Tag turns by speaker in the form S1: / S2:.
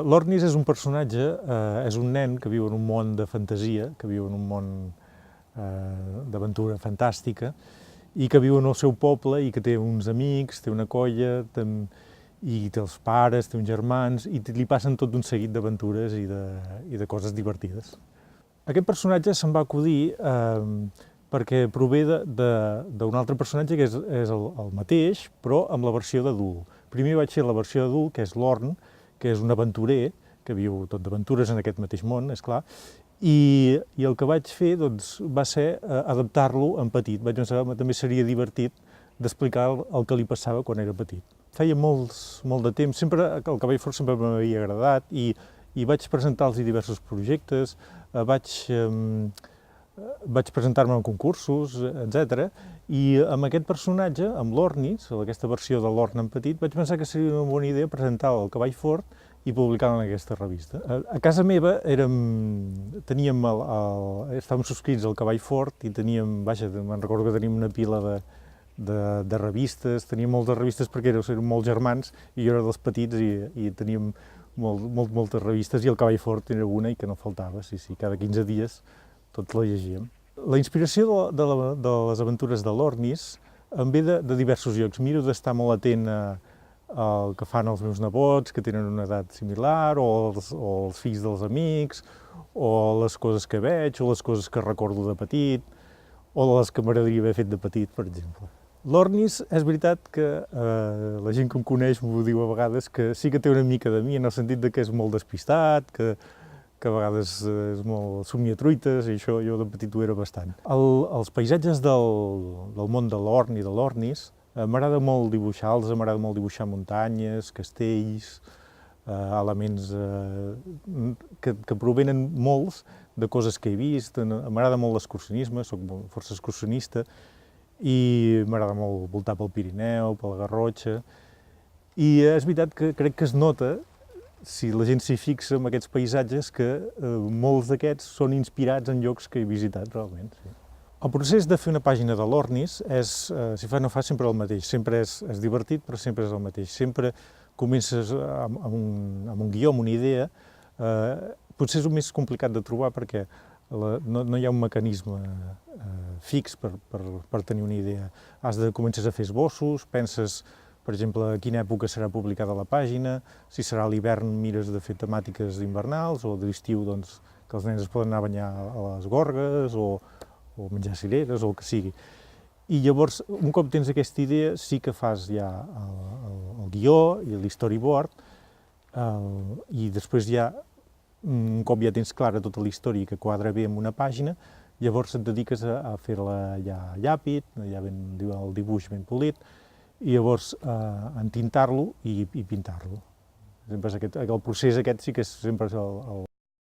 S1: L'Ornis és un personatge, és un nen que viu en un món de fantasia, que viu en un món d'aventura fantàstica i que viu en el seu poble i que té uns amics, té una colla, i té els pares, té uns germans i li passen tot un seguit d'aventures i de coses divertides. Aquest personatge se'm va acudir perquè prové d'un altre personatge que és el mateix, però amb la versió d'adult. Primer vaig fer la versió d'adult, que és l'Orn, que és un aventurer, que viu tot d'aventures en aquest mateix món, és clar, i el que vaig fer doncs, va ser adaptar-lo en petit. Vaig pensar que també seria divertit d'explicar el que li passava quan era petit. Feia molt de temps, sempre el cavall fort sempre m'havia agradat i vaig presentar-los diversos projectes, vaig presentar-me en concursos, etc. I amb aquest personatge, amb l'Ornis, aquesta versió de l'Orn en petit, vaig pensar que seria una bona idea presentar el cavall fort i publicar-lo en aquesta revista. A casa meva estàvem subscrits al cavall fort i teníem, me'n recordo que teníem una pila de revistes, teníem moltes revistes perquè érem molts germans i jo era dels petits i teníem moltes revistes i el cavall fort era una i que no faltava, sí, cada 15 dies tots la llegíem. La inspiració de les aventures de l'Ornis em ve de diversos llocs. Miro d'estar molt atent al que fan els meus nebots, que tenen una edat similar, o els fills dels amics, o les coses que veig, o les coses que recordo de petit, o les que m'agradaria haver fet de petit, per exemple. L'Ornis, és veritat que la gent que em coneix m'ho diu a vegades que sí que té una mica de mi, en el sentit que és molt despistat, que a vegades és molt somniatruites, i això jo de petit ho era bastant. Els paisatges del món de l'Orn i de l'Ornis m'agrada molt dibuixar-los, m'agrada molt dibuixar muntanyes, castells, elements que provenen molts de coses que he vist. M'agrada molt l'excursionisme, soc força excursionista, i m'agrada molt voltar pel Pirineu, per la Garrotxa. I és veritat que crec que es nota, si la gent s'hi fixa en aquests paisatges, que molts d'aquests són inspirats en llocs que he visitat realment. Sí. El procés de fer una pàgina de l'Ornis és, si fa no fa, sempre el mateix. Sempre és divertit, però sempre és el mateix. Sempre comences amb un guió, amb una idea. Potser és el més complicat de trobar perquè no hi ha un mecanisme fix per tenir una idea. Comences a fer esbossos, penses, per exemple, a quina època serà publicada la pàgina, si serà a l'hivern mires de fer temàtiques invernals, o de l'estiu doncs, que els nens es poden anar a banyar a les gorgues, o menjar cireres, o el que sigui. I llavors, un cop tens aquesta idea, sí que fas ja el guió i l'storyboard, i després ja, un cop ja tens clara tota la història que quadra bé amb una pàgina, llavors et dediques a fer-la ja llàpid, ja el dibuix ben polit, i llavors entintar-lo i pintar-lo. El procés aquest sí que sempre és